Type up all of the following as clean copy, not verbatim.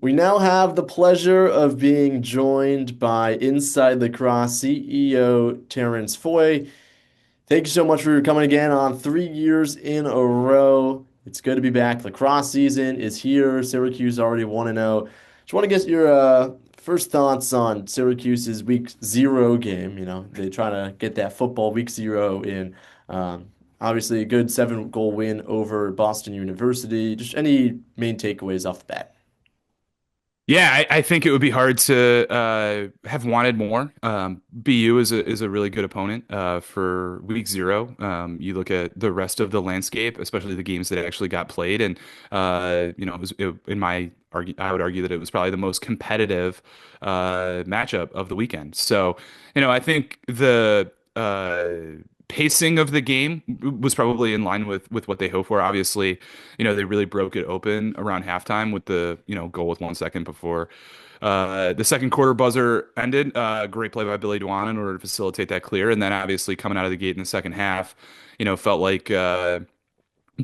We now have the pleasure of being joined by Inside Lacrosse CEO Terry Foy. Thank you so much for coming again on 3 years in a row. It's good to be back. Lacrosse season is here. Syracuse already 1-0. Just want to get your first thoughts on Syracuse's week 0 game. They try to get that football week 0 in. Um, Obviously, a good 7-goal win over Boston University. Just any main takeaways off the bat. Yeah, I think it would be hard to have wanted more. BU is a really good opponent for week 0. You look at the rest of the landscape, especially the games that actually got played, and in my I would argue that it was probably the most competitive matchup of the weekend. So, I think the pacing of the game was probably in line with what they hoped for. Obviously, they really broke it open around halftime with the, goal with 1 second before the second quarter buzzer ended. Great play by Billy Dwan in order to facilitate that clear. And then obviously coming out of the gate in the second half, felt like the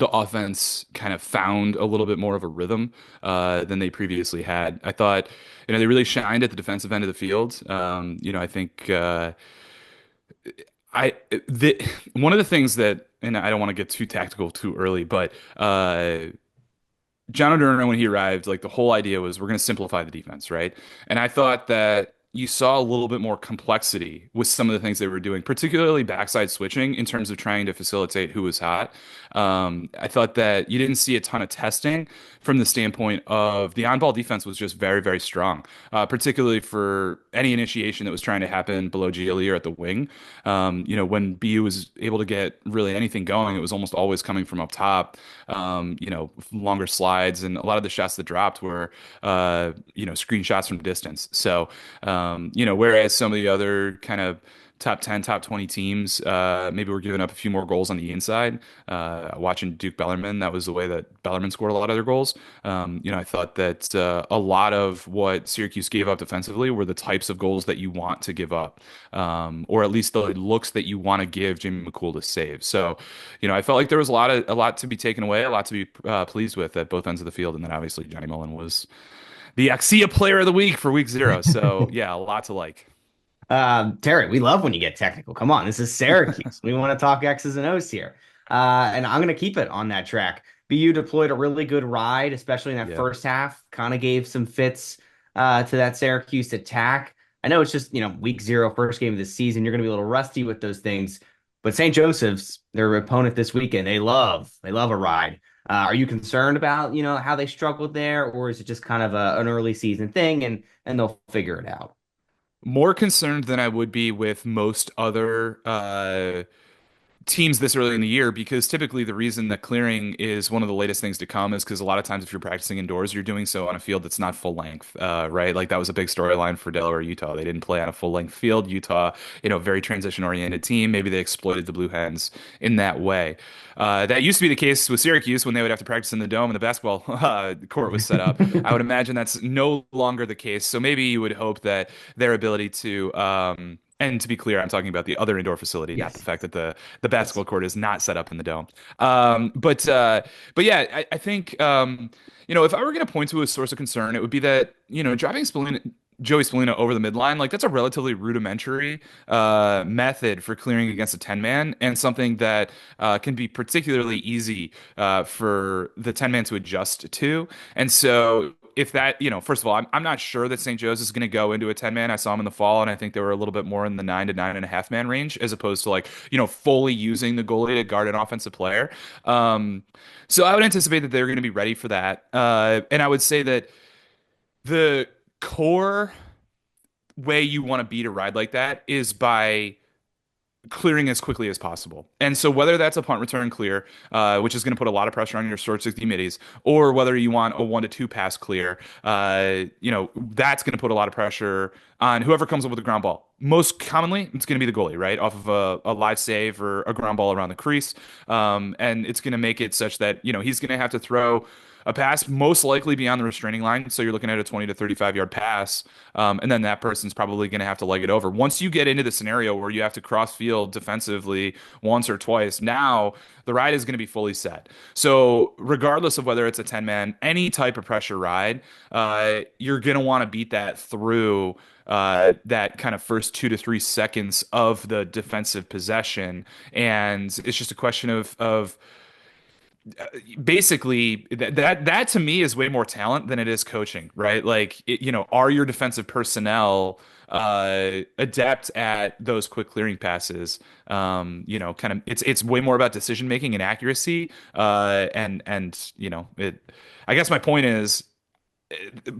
offense kind of found a little bit more of a rhythm than they previously had. I thought, they really shined at the defensive end of the field. I think I the one of the things that, and I don't want to get too tactical too early, but John O'Durnell, when he arrived, like the whole idea was we're going to simplify the defense, right? And I thought that you saw a little bit more complexity with some of the things they were doing, particularly backside switching in terms of trying to facilitate who was hot. I thought that you didn't see a ton of testing from the standpoint of the on-ball defense was just very, very strong, particularly for any initiation that was trying to happen below GLE or at the wing. When BU was able to get really anything going, it was almost always coming from up top. Longer slides, and a lot of the shots that dropped were, screenshots from distance. So, whereas some of the other kind of top 10, top 20 teams, maybe we're giving up a few more goals on the inside. Watching Duke Bellarmine, that was the way that Bellarmine scored a lot of their goals. I thought that a lot of what Syracuse gave up defensively were the types of goals that you want to give up, or at least the looks that you want to give Jamie McCool to save. So, I felt like there was a lot to be taken away, a lot to be pleased with at both ends of the field, and then obviously Johnny Mullen was the Axia Player of the Week for week 0. So yeah, a lot to like. Terry, we love when you get technical. Come on, this is Syracuse. We want to talk X's and O's here. And I'm going to keep it on that track. BU deployed a really good ride, especially in that Yeah. first half, kind of gave some fits to that Syracuse attack. I know it's just, week 0, first game of the season. You're going to be a little rusty with those things. But St. Joseph's, their opponent this weekend, they love a ride. Are you concerned about, how they struggled there, or is it just kind of an early season thing and they'll figure it out? More concerned than I would be with most other teams this early in the year, because typically the reason that clearing is one of the latest things to come is because a lot of times if you're practicing indoors, you're doing so on a field that's not full length, right? Like that was a big storyline for Delaware, Utah. They didn't play on a full length field. Utah, very transition oriented team. Maybe they exploited the Blue Hens in that way. That used to be the case with Syracuse when they would have to practice in the dome and the basketball court was set up. I would imagine that's no longer the case. So maybe you would hope that their ability to and to be clear, I'm talking about the other indoor facility, not the Yes. fact that the Yes. basketball court is not set up in the dome. But yeah, I think if I were going to point to a source of concern, it would be that driving Joey Spallina over the midline, like that's a relatively rudimentary method for clearing against a 10-man, and something that can be particularly easy for the 10-man to adjust to. And so if that, first of all, I'm not sure that St. Joe's is going to go into a 10-man. I saw them in the fall, and I think they were a little bit more in the 9 to 9.5 man range, as opposed to like, fully using the goalie to guard an offensive player. Um, so I would anticipate that they're going to be ready for that. And I would say that the core way you want to beat a ride like that is by clearing as quickly as possible. And so whether that's a punt return clear, which is going to put a lot of pressure on your short 60 middies, or whether you want a 1 to 2 pass clear, that's going to put a lot of pressure on whoever comes up with the ground ball. Most commonly, it's going to be the goalie, right? Off of a live save or a ground ball around the crease. And it's going to make it such that, he's going to have to throw a pass most likely beyond the restraining line. So you're looking at a 20 to 35-yard pass. And then that person's probably going to have to leg it over. Once you get into the scenario where you have to cross field defensively once or twice, now the ride is going to be fully set. So regardless of whether it's a 10-man, any type of pressure ride, you're going to want to beat that through that kind of first 2 to 3 seconds of the defensive possession. And it's just a question of basically that to me is way more talent than it is coaching, right? Like, are your defensive personnel adept at those quick clearing passes? Kind of it's way more about decision making and accuracy. It. I guess my point is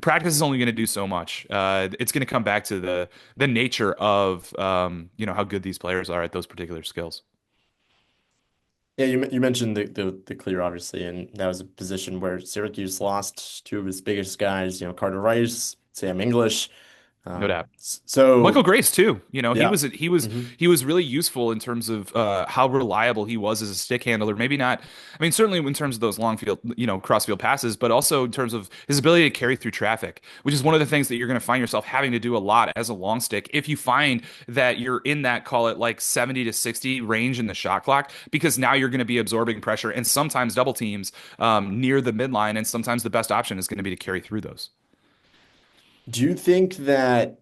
practice is only going to do so much. It's going to come back to the nature of how good these players are at those particular skills. Yeah, you mentioned the clear, obviously, and that was a position where Syracuse lost two of his biggest guys, Carter Rice, Sam English. No doubt. Michael So Grace too. He yeah. was he was hmm he was really useful in terms of how reliable he was as a stick handler. Maybe not. I mean, certainly in terms of those long field, cross field passes, but also in terms of his ability to carry through traffic, which is one of the things that you're going to find yourself having to do a lot as a long stick if you find that you're in that, call it like 70 to 60 range in the shot clock, because now you're going to be absorbing pressure and sometimes double teams near the midline, and sometimes the best option is going to be to carry through those. Do you think that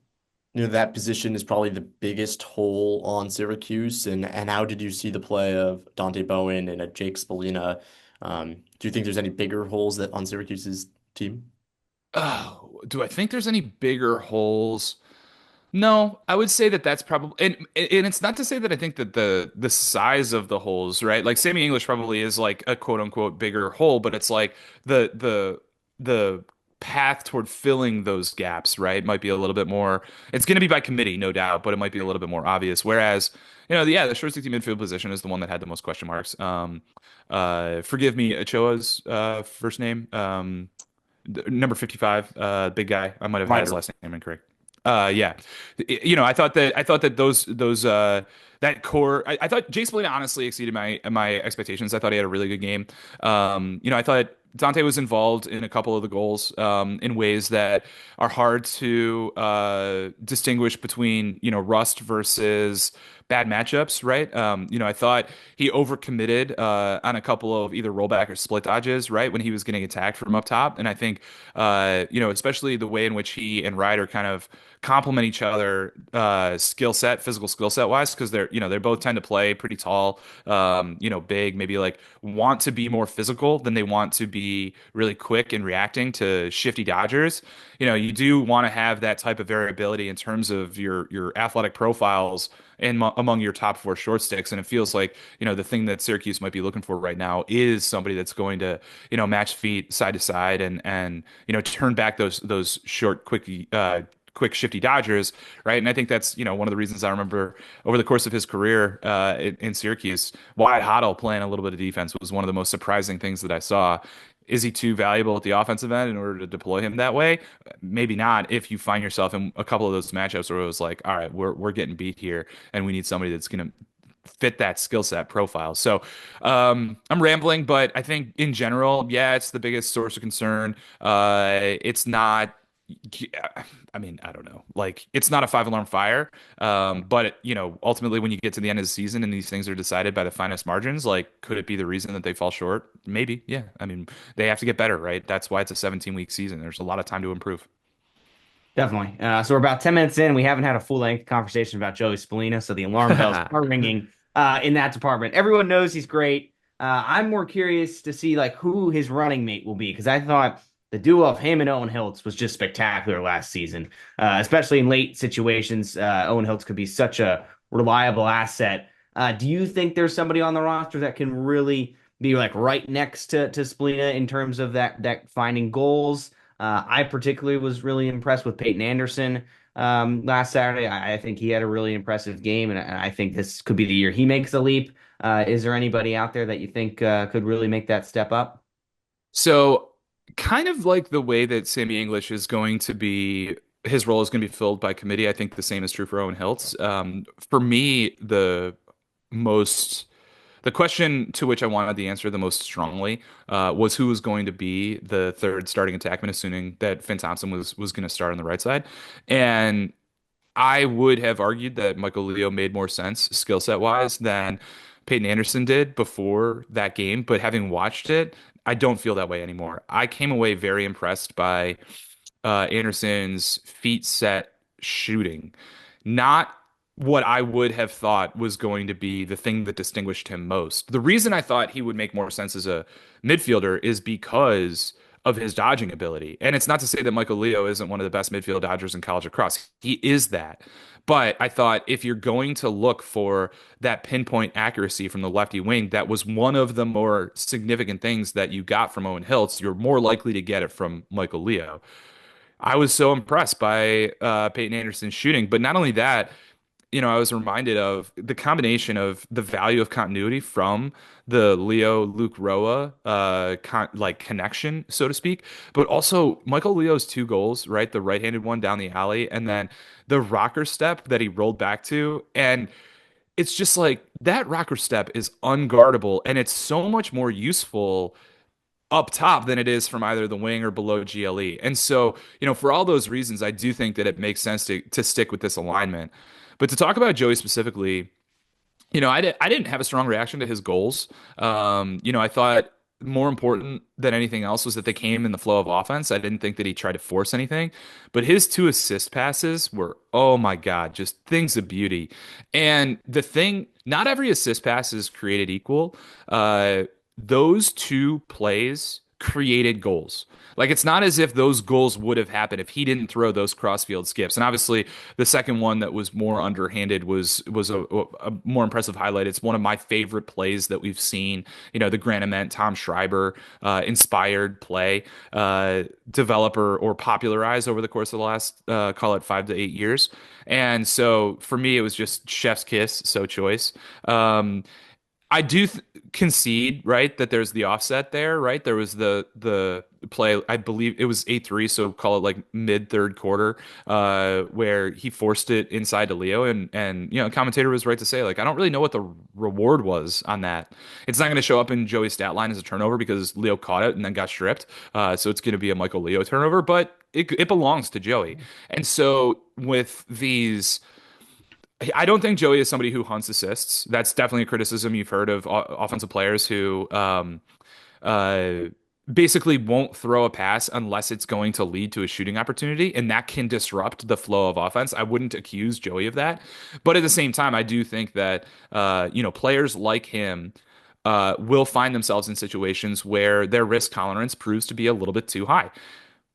that position is probably the biggest hole on Syracuse, and how did you see the play of Dante Bowen and Jake Spallina? Do you think there's any bigger holes that on Syracuse's team? Oh, do I think there's any bigger holes? No, I would say that that's probably, and it's not to say that I think that the size of the holes, right? Like Sammy English probably is like a quote unquote bigger hole, but it's like the path toward filling those gaps, right? Might be a little bit more. It's going to be by committee, no doubt, but it might be a little bit more obvious. Whereas, the short stick midfield position is the one that had the most question marks. Forgive me, Ochoa's first name. Number 55, big guy. I might have had his Minor. last name incorrect. Yeah. I thought that those that core. I thought Jay Splina honestly exceeded my expectations. I thought he had a really good game. I thought Dante was involved in a couple of the goals in ways that are hard to distinguish between rust versus bad matchups, right? I thought he overcommitted on a couple of either rollback or split dodges, right, when he was getting attacked from up top. And I think, especially the way in which he and Ryder kind of complement each other, physical skill set wise, because they both tend to play pretty tall, big, maybe like want to be more physical than they want to be really quick and reacting to shifty dodgers. You do want to have that type of variability in terms of your athletic profiles and among your top four short sticks. And it feels like, the thing that Syracuse might be looking for right now is somebody that's going to, match feet side to side and turn back those short, quick shifty dodgers, right? And I think that's one of the reasons I remember over the course of his career in Syracuse, Wyatt Hoddle playing a little bit of defense was one of the most surprising things that I saw. Is he too valuable at the offensive end in order to deploy him that way? Maybe not. If you find yourself in a couple of those matchups where it was like, all right, we're getting beat here, and we need somebody that's going to fit that skill set profile. So I'm rambling, but I think in general, yeah, it's the biggest source of concern. It's not. I mean, I don't know. Like, it's not a five-alarm fire. But ultimately, when you get to the end of the season and these things are decided by the finest margins, like, could it be the reason that they fall short? Maybe. Yeah. I mean, they have to get better, right? That's why it's a 17-week season. There's a lot of time to improve. Definitely. So we're about 10 minutes in. We haven't had a full-length conversation about Joey Spallina, so the alarm bells are ringing in that department. Everyone knows he's great. I'm more curious to see like who his running mate will be, because I thought the duo of him and Owen Hiltz was just spectacular last season, especially in late situations. Owen Hiltz could be such a reliable asset. Do you think there's somebody on the roster that can really be like right next to Spallina in terms of that finding goals? I particularly was really impressed with Peyton Anderson last Saturday. I think he had a really impressive game, and I think this could be the year he makes a leap. Is there anybody out there that you think could really make that step up? So, kind of like the way that Sammy English is going to be, his role is going to be filled by committee. I think the same is true for Owen Hiltz. For me, most The question to which I wanted the answer the most strongly was who was going to be the third starting attackman, assuming that Finn Thompson was going to start on the right side. And I would have argued that Michael Leo made more sense skill set wise than Peyton Anderson did before that game. But having watched it, I don't feel that way anymore. I came away very impressed by Anderson's feet set shooting. Not what I would have thought was going to be the thing that distinguished him most. The reason I thought he would make more sense as a midfielder is because of his dodging ability. And it's not to say that Michael Leo isn't one of the best midfield dodgers in college lacrosse. He is that. But I thought if you're going to look for that pinpoint accuracy from the lefty wing, that was one of the more significant things that you got from Owen Hiltz. You're more likely to get it from Michael Leo. I was so impressed by Peyton Anderson's shooting. But not only that, I was reminded of the combination of the value of continuity from the Leo Luke Roa connection, so to speak, but also Michael Leo's two goals, right? The right-handed one down the alley, and then the rocker step that he rolled back to. And it's just like that rocker step is unguardable, and it's so much more useful up top than it is from either the wing or below GLE. And so, for all those reasons, I do think that it makes sense to stick with this alignment. But to talk about Joey specifically, I didn't have a strong reaction to his goals. I thought more important than anything else was that they came in the flow of offense. I didn't think that he tried to force anything, but his two assist passes were, oh my God, just things of beauty. And the thing, not every assist pass is created equal. Those two plays created goals. Like it's not as if those goals would have happened if he didn't throw those crossfield skips. And obviously, the second one that was more underhanded was a more impressive highlight. It's one of my favorite plays that we've seen. The Granament Tom Schreiber inspired play, developer or popularized over the course of the last call it 5 to 8 years. And so for me, it was just chef's kiss, so choice. I do concede, right, that there's the offset there, right? There was the play, I believe it was 8-3, so call it like mid third quarter, where he forced it inside to Leo, and commentator was right to say, like, I don't really know what the reward was on that. It's not going to show up in Joey's stat line as a turnover because Leo caught it and then got stripped, so it's going to be a Michael Leo turnover, but it belongs to Joey. And so with these. I don't think Joey is somebody who hunts assists. That's definitely a criticism you've heard of offensive players who uh, basically won't throw a pass unless it's going to lead to a shooting opportunity, and that can disrupt the flow of offense. I wouldn't accuse Joey of that, but at the same time, I do think that players like him will find themselves in situations where their risk tolerance proves to be a little bit too high.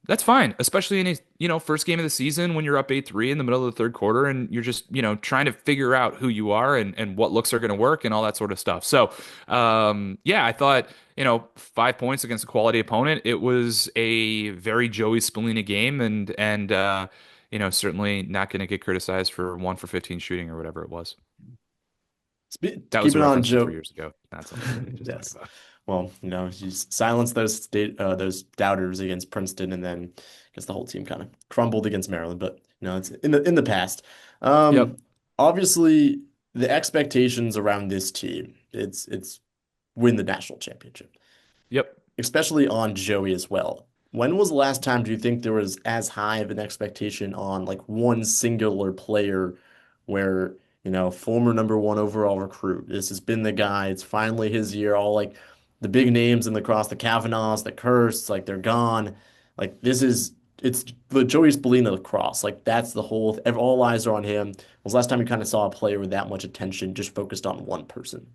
That's fine, especially in a first game of the season when you're up 8-3 in the middle of the third quarter and you're just trying to figure out who you are and what looks are going to work and all that sort of stuff. So yeah, I thought 5 points against a quality opponent. It was a very Joey Spallina game and certainly not going to get criticized for 1 for 15 shooting or whatever it was. That was a Keeping on reference to Joe. 3 years ago. Not something we just Yes. talked about. Well, you silence those doubters against Princeton, and then I guess the whole team kind of crumbled against Maryland. But it's in the past. Yep. Obviously, the expectations around this team, it's win the national championship, Yep. especially on Joey as well. When was the last time do you think there was as high of an expectation on like one singular player where, former number one overall recruit, this has been the guy, it's finally his year, all like the big names in lacrosse, the Kavanaughs, the Kirsts, like they're gone. Like it's the Joey Spallina lacrosse. Like that's the whole, all eyes are on him. When was the last time you kind of saw a player with that much attention just focused on one person?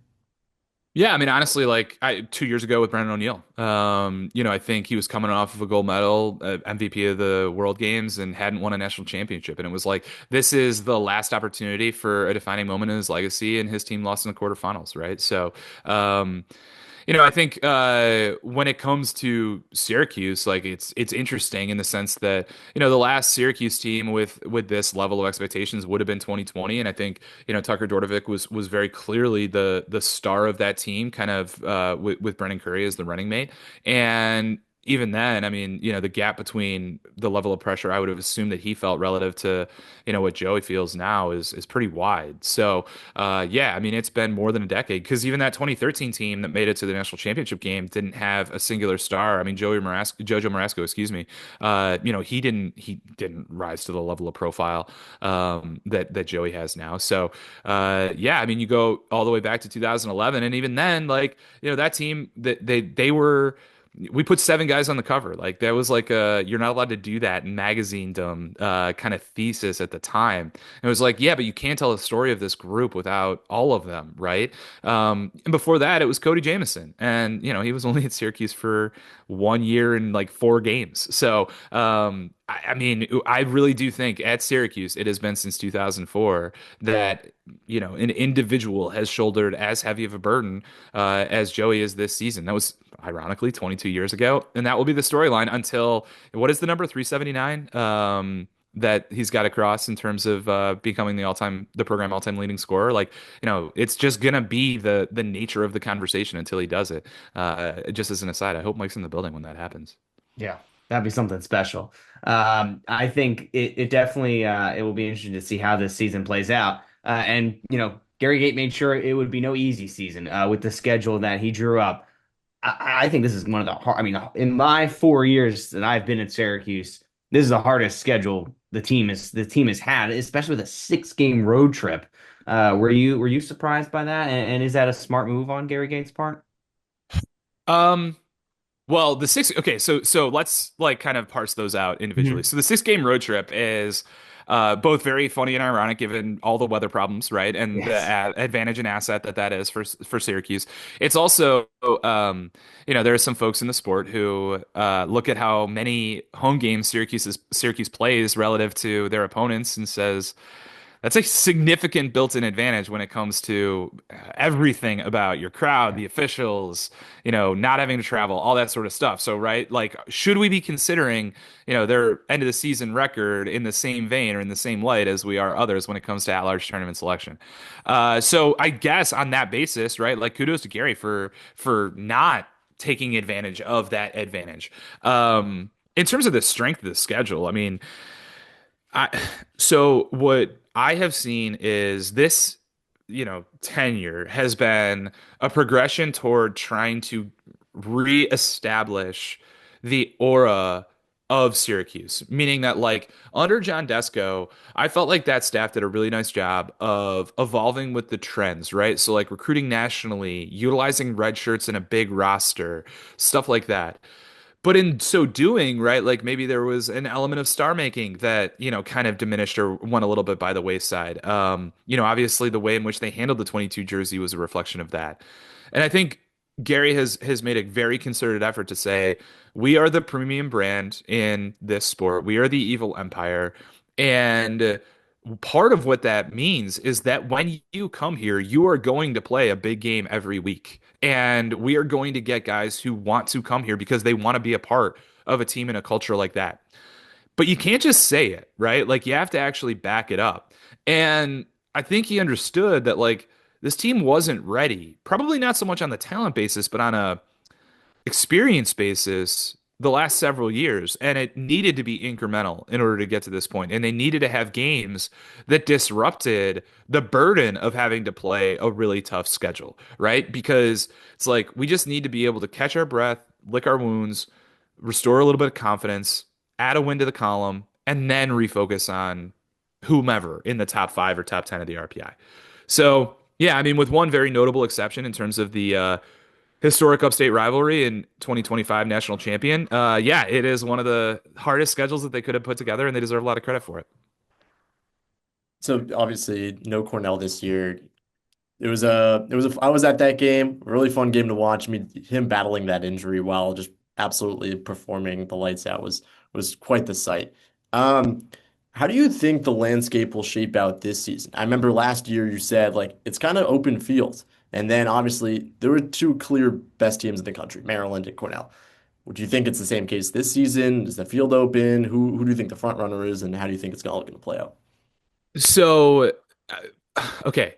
Yeah, I mean, honestly, like 2 years ago with Brendan O'Neill, I think he was coming off of a gold medal, MVP of the World Games, and hadn't won a national championship. And it was like, this is the last opportunity for a defining moment in his legacy, and his team lost in the quarterfinals, right? So, I think when it comes to Syracuse, like it's interesting in the sense that the last Syracuse team with this level of expectations would have been 2020, and I think Tucker Dordevic was very clearly the star of that team, kind of with Brendan Curry as the running mate, and even then, I mean, the gap between the level of pressure I would have assumed that he felt relative to, what Joey feels now is pretty wide. So, yeah, I mean, it's been more than a decade because even that 2013 team that made it to the national championship game didn't have a singular star. I mean, Jojo Marasco, excuse me. He didn't rise to the level of profile that Joey has now. So, yeah, I mean, you go all the way back to 2011, and even then, like, that team that they were. We put seven guys on the cover. Like that was like a you're not allowed to do that in magazine-dom kind of thesis at the time. And it was like, yeah, but you can't tell the story of this group without all of them, right? And before that, it was Cody Jamieson, and he was only at Syracuse for 1 year and like 4 games. So I mean, I really do think at Syracuse it has been since 2004 that an individual has shouldered as heavy of a burden as Joey is this season. That was ironically 22 years ago, and that will be the storyline until what is the number 379 that he's got to cross in terms of becoming the program all-time leading scorer. Like it's just gonna be the nature of the conversation until he does it. Just as an aside, I hope Mike's in the building when that happens. Yeah, that'd be something special. I think it definitely it will be interesting to see how this season plays out. And Gary Gate made sure it would be no easy season with the schedule that he drew up. I think this is one of the hard. I mean, in my 4 years that I've been at Syracuse, this is the hardest schedule the team has had, especially with a 6 game road trip. Were you surprised by that? And is that a smart move on Gary Gates' part? Um, Well, the six. Okay, so let's like kind of parse those out individually. Mhm. So the 6 game road trip is both very funny and ironic given all the weather problems, right? And the Yes. advantage and asset that is for Syracuse. It's also there are some folks in the sport who look at how many home games Syracuse plays relative to their opponents and says. That's a significant built-in advantage when it comes to everything about your crowd, the officials, not having to travel, all that sort of stuff. So, right, like, should we be considering, their end of the season record in the same vein or in the same light as we are others when it comes to at-large tournament selection? So, I guess on that basis, right, like, kudos to Gary for not taking advantage of that advantage. In terms of the strength of the schedule, I mean. I so what I have seen is this, tenure has been a progression toward trying to reestablish the aura of Syracuse, meaning that like under John Desko, I felt like that staff did a really nice job of evolving with the trends, right? So like recruiting nationally, utilizing red shirts in a big roster, stuff like that. But in so doing, right, like maybe there was an element of star making that, kind of diminished or went a little bit by the wayside. Obviously the way in which they handled the 22 jersey was a reflection of that. And I think Gary has made a very concerted effort to say, we are the premium brand in this sport. We are the evil empire. And part of what that means is that when you come here, you are going to play a big game every week. And we are going to get guys who want to come here because they want to be a part of a team and a culture like that. But you can't just say it, right? Like you have to actually back it up. And I think he understood that like this team wasn't ready, probably not so much on the talent basis, but on a experience basis the last several years, and it needed to be incremental in order to get to this point. And they needed to have games that disrupted the burden of having to play a really tough schedule, right? Because it's like we just need to be able to catch our breath, lick our wounds, restore a little bit of confidence, add a win to the column, and then refocus on whomever in the top 5 or top 10 of the RPI. So, yeah, I mean, with one very notable exception in terms of the historic upstate rivalry and 2025 national champion. Yeah, it is one of the hardest schedules that they could have put together, and they deserve a lot of credit for it. So obviously, no Cornell this year. I was at that game, a really fun game to watch. I mean, him battling that injury while just absolutely performing the lights out was quite the sight. Um, how do you think the landscape will shape out this season? I remember last year you said like it's kind of open field, and then obviously there were two clear best teams in the country, Maryland and Cornell. Would you think it's the same case this season? Is the field open? Who do you think the front runner is, and how do you think it's all going to play out? So, okay,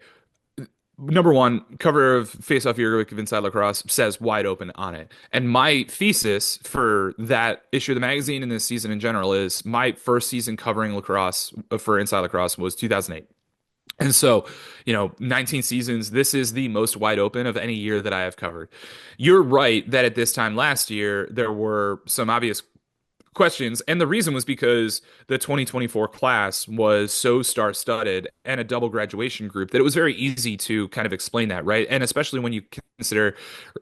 number one, cover of Face Off Your Week of Inside Lacrosse says wide open on it. And my thesis for that issue of the magazine and this season in general is my first season covering lacrosse for Inside Lacrosse was 2008. And so, 19 seasons, this is the most wide open of any year that I have covered. You're right that at this time last year, there were some obvious questions. And the reason was because the 2024 class was so star-studded and a double graduation group that it was very easy to kind of explain that, right? And especially when you consider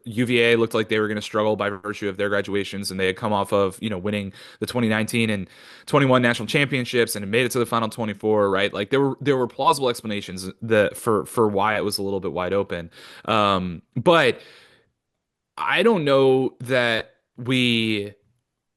UVA looked like they were going to struggle by virtue of their graduations, and they had come off of, winning the 2019 and 21 national championships and had made it to the final 24, right? Like there were plausible explanations that for why it was a little bit wide open. But I don't know that we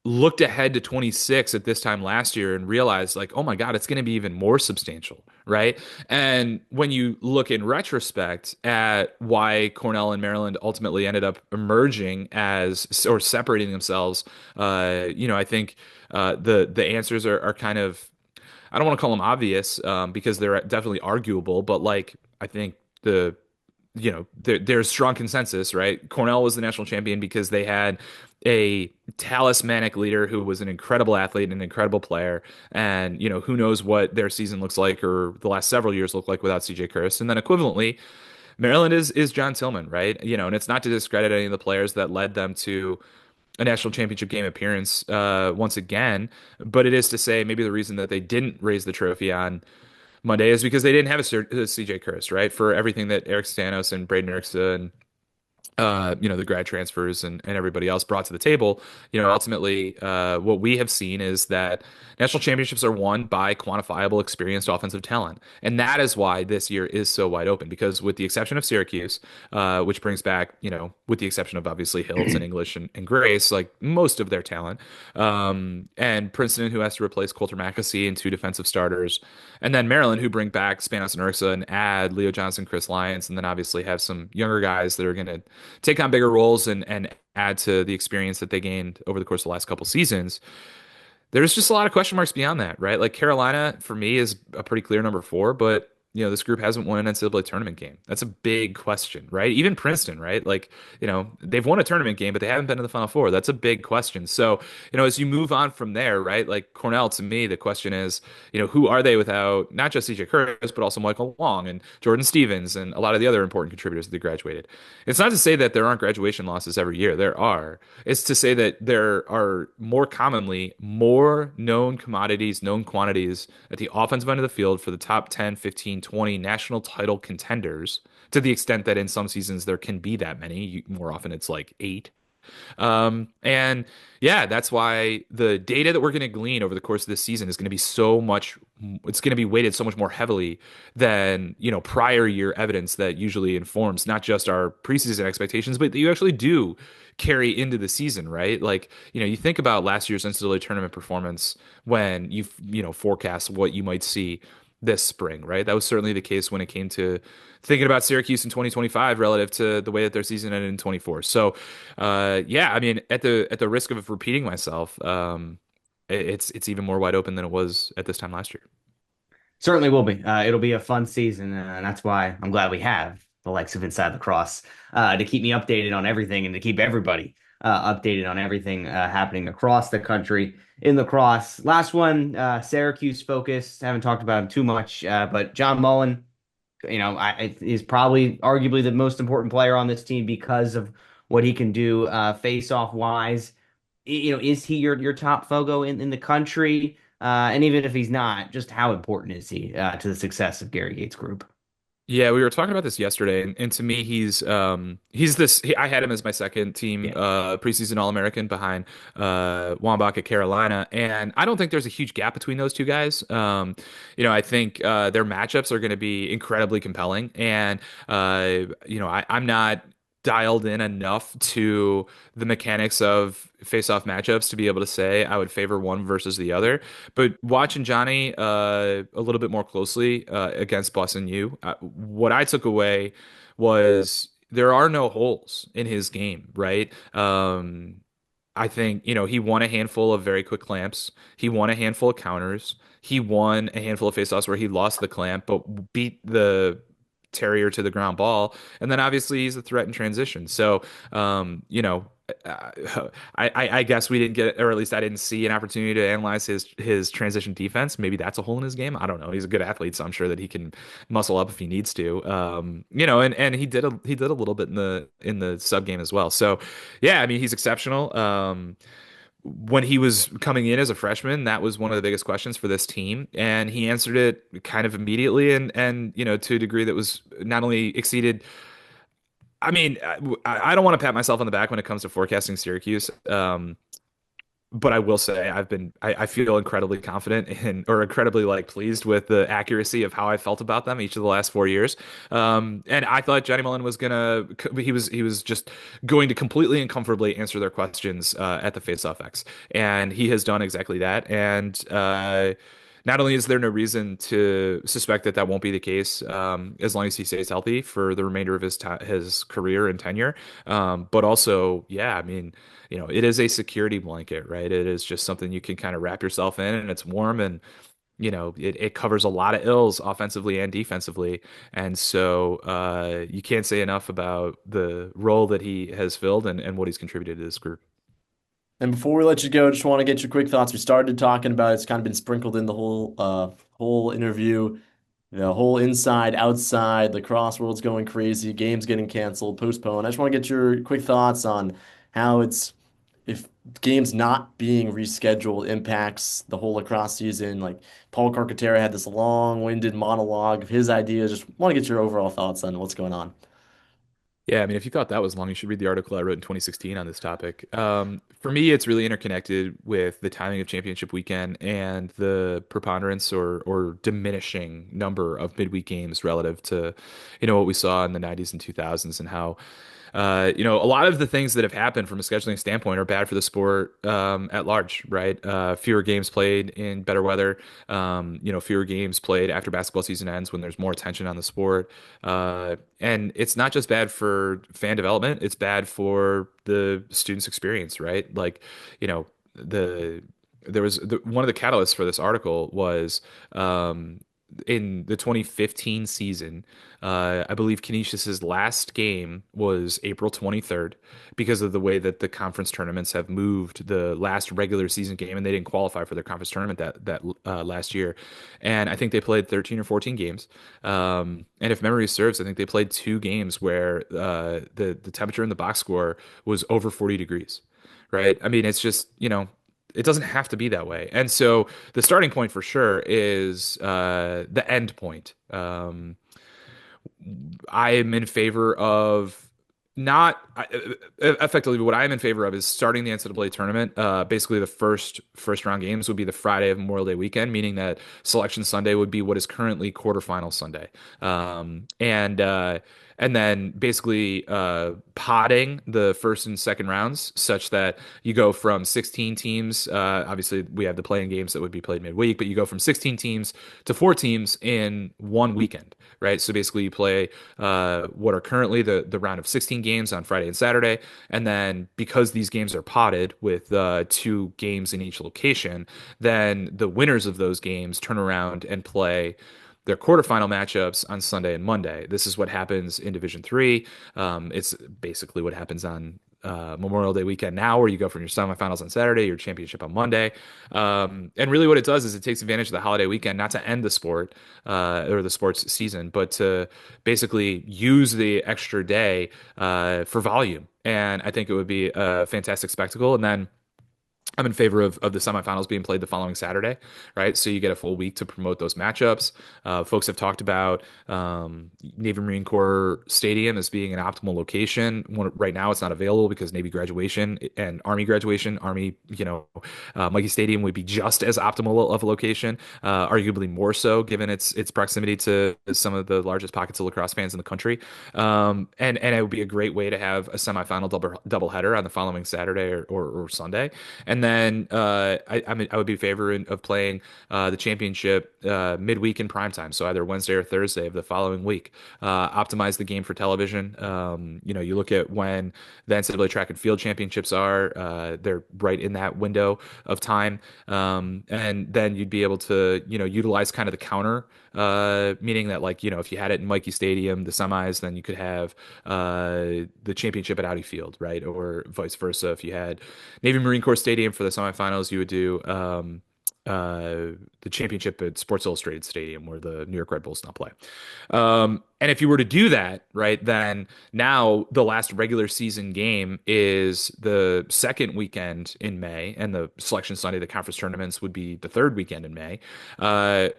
looked ahead to 26 at this time last year and realized like, oh my God, it's going to be even more substantial, right? And when you look in retrospect at why Cornell and Maryland ultimately ended up emerging as or separating themselves, I think the answers are kind of, I don't want to call them obvious, because they're definitely arguable, but like I think there's strong consensus, right? Cornell was the national champion because they had a talismanic leader who was an incredible athlete and an incredible player. And, who knows what their season looks like or the last several years look like without CJ Kurz. And then equivalently, Maryland is John Tillman, right? And it's not to discredit any of the players that led them to a national championship game appearance once again, but it is to say maybe the reason that they didn't raise the trophy on Monday is because they didn't have a CJ Kurz, right? For everything that Eric Stanos and Braden Erickson and the grad transfers and everybody else brought to the table. Ultimately, what we have seen is that national championships are won by quantifiable, experienced offensive talent. And that is why this year is so wide open, because with the exception of Syracuse, which brings back, with the exception of obviously Hills and English and Grace, like most of their talent, and Princeton, who has to replace Coulter McAsee and two defensive starters, and then Maryland, who bring back Spanos and Ursa and add Leo Johnson, Chris Lyons, and then obviously have some younger guys that are going to take on bigger roles and add to the experience that they gained over the course of the last couple seasons. There's just a lot of question marks beyond that, right? Like Carolina, for me, is a pretty clear number four, but this group hasn't won an NCAA tournament game. That's a big question, right? Even Princeton, right? Like, they've won a tournament game, but they haven't been to the Final Four. That's a big question. So, as you move on from there, right? Like Cornell, to me, the question is, who are they without not just CJ Kurz, but also Michael Long and Jordan Stevens and a lot of the other important contributors that they graduated. It's not to say that there aren't graduation losses every year. There are. It's to say that there are more commonly more known commodities, known quantities at the offensive end of the field for the top 10, 15, 20 national title contenders, to the extent that in some seasons there can be that many. More often it's like 8. And yeah, that's why the data that we're going to glean over the course of this season is going to be it's going to be weighted so much more heavily than, prior year evidence that usually informs not just our preseason expectations, but that you actually do carry into the season, right? Like, you think about last year's NCAA tournament performance when forecast what you might see this spring, right? That was certainly the case when it came to thinking about Syracuse in 2025 relative to the way that their season ended in 24. So, yeah, I mean, at the risk of repeating myself, it's even more wide open than it was at this time last year. Certainly will be. It'll be a fun season, and that's why I'm glad we have the likes of Inside Lacrosse to keep me updated on everything and to keep everybody updated on everything happening across the country in lacrosse. Last one, Syracuse focused. Haven't talked about him too much, but John Mullen, is probably arguably the most important player on this team because of what he can do face-off wise. Is he your top Fogo in the country? And even if he's not, just how important is he to the success of Gary Gates' group? Yeah, we were talking about this yesterday, and to me, I had him as my second team Yeah. preseason All-American behind Wambach at Carolina, and I don't think there's a huge gap between those two guys. I think their matchups are going to be incredibly compelling, and I'm not dialed in enough to the mechanics of face-off matchups to be able to say I would favor one versus the other. But watching Johnny a little bit more closely against Boston U, what I took away was there are no holes in his game, right? I think, he won a handful of very quick clamps. He won a handful of counters. He won a handful of faceoffs where he lost the clamp, but beat the terrier to the ground ball, and then obviously he's a threat in transition. So, you know, I guess we didn't get, or at least I didn't see an opportunity to analyze his transition defense. Maybe that's a hole in his game. I don't know. He's a good athlete, so I'm sure that he can muscle up if he needs to. You know, and he did a little bit in the sub game as well. So, yeah, I mean, he's exceptional. When he was coming in as a freshman, that was one of the biggest questions for this team, and he answered it kind of immediately, and you know, to a degree that was not only exceeded. I mean, I don't want to pat myself on the back when it comes to forecasting Syracuse. But I will say I feel incredibly confident in, or incredibly like pleased with the accuracy of how I felt about them each of the last 4 years. And I thought Johnny Mullen was he was just going to completely and comfortably answer their questions at the Face-Off X, and he has done exactly that. And not only is there no reason to suspect that that won't be the case, as long as he stays healthy for the remainder of his career and tenure, but also, yeah, I mean, you know, it is a security blanket, right? It is just something you can kind of wrap yourself in, and it's warm, and you know, it covers a lot of ills offensively and defensively. And so you can't say enough about the role that he has filled and what he's contributed to this group. And before we let you go, just want to get your quick thoughts. We started talking about it. It's kind of been sprinkled in the whole interview. The whole inside, outside, lacrosse world's going crazy, games getting canceled, postponed. I just want to get your quick thoughts on how it's if games not being rescheduled impacts the whole lacrosse season. Like Paul Carcaterra had this long-winded monologue of his ideas. Just want to get your overall thoughts on what's going on. Yeah, I mean, if you thought that was long, you should read the article I wrote in 2016 on this topic. For me, it's really interconnected with the timing of championship weekend and the preponderance or diminishing number of midweek games relative to, you know, what we saw in the 90s and 2000s, and how you know, a lot of the things that have happened from a scheduling standpoint are bad for the sport at large, right? Fewer games played in better weather, you know, fewer games played after basketball season ends when there's more attention on the sport. And it's not just bad for fan development, it's bad for the students' experience, right? Like, you know, one of the catalysts for this article was in the 2015 season. I believe Canisius's last game was April 23rd because of the way that the conference tournaments have moved the last regular season game, and they didn't qualify for their conference tournament that last year. And I think they played 13 or 14 games. And if memory serves, I think they played two games where the temperature in the box score was over 40 degrees. Right. I mean, it's just, you know, it doesn't have to be that way. And so the starting point for sure is the end point. I am in favor of not effectively, what I am in favor of is starting the NCAA tournament. Basically, the first round games would be the Friday of Memorial Day weekend, meaning that Selection Sunday would be what is currently quarterfinal Sunday, and then basically potting the first and second rounds such that you go from 16 teams. Obviously, we have the playing games that would be played midweek, but you go from 16 teams to 4 teams in one weekend, right? So basically, you play what are currently the round of 16 games on Friday and Saturday, and then because these games are potted with 2 games in each location, then the winners of those games turn around and play their quarterfinal matchups on Sunday and Monday. This is what happens in Division Three. It's basically what happens on Memorial Day weekend now, where you go from your semifinals on Saturday, your championship on Monday. And really what it does is it takes advantage of the holiday weekend, not to end the sport or the sports season, but to basically use the extra day for volume. And I think it would be a fantastic spectacle. And then I'm in favor of the semifinals being played the following Saturday, right? So you get a full week to promote those matchups. Folks have talked about Navy Marine Corps Stadium as being an optimal location. Right now, it's not available because Navy graduation and Army graduation. Army, you know, Mikey Stadium would be just as optimal of a location, arguably more so given its proximity to some of the largest pockets of lacrosse fans in the country. And it would be a great way to have a semifinal double header on the following Saturday or Sunday. And then I would be in favor of playing the championship midweek in prime time, so either Wednesday or Thursday of the following week. Optimize the game for television. You know, you look at when the NCAA track and field championships are; they're right in that window of time, and then you'd be able to, you know, utilize kind of the counter meaning that like, if you had it in Mikey Stadium, the semis, then you could have the championship at Audi Field, right? Or vice versa. If you had Navy Marine Corps Stadium for the semifinals, you would do the championship at Sports Illustrated Stadium where the New York Red Bulls now play. And if you were to do that, right, then now the last regular season game is the second weekend in May, and the Selection Sunday, the conference tournaments, would be the third weekend in May,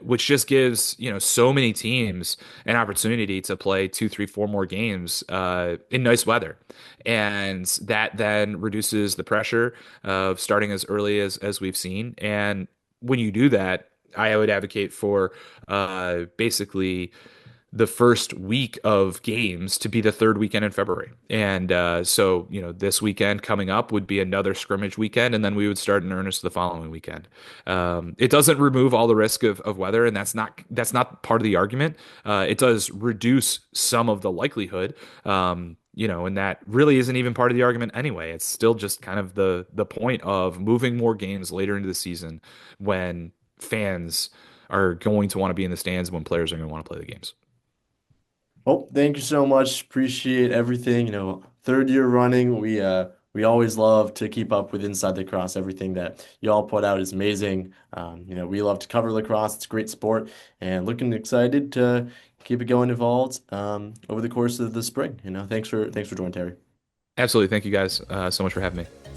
which just gives, so many teams an opportunity to play two, three, four more games in nice weather. And that then reduces the pressure of starting as early as we've seen. And when you do that, I would advocate for basically the first week of games to be the third weekend in February. And so, this weekend coming up would be another scrimmage weekend, and then we would start in earnest the following weekend. It doesn't remove all the risk of weather, and that's not part of the argument. It does reduce some of the likelihood. And that really isn't even part of the argument anyway. It's still just kind of the point of moving more games later into the season when fans are going to want to be in the stands, when players are going to want to play the games. Well, thank you so much. Appreciate everything. Third year running, we always love to keep up with Inside Lacrosse. Everything that y'all put out is amazing. We love to cover lacrosse. It's a great sport, and looking excited to keep it going involved over the course of the spring. Thanks for joining, Terry. Absolutely. Thank you guys so much for having me.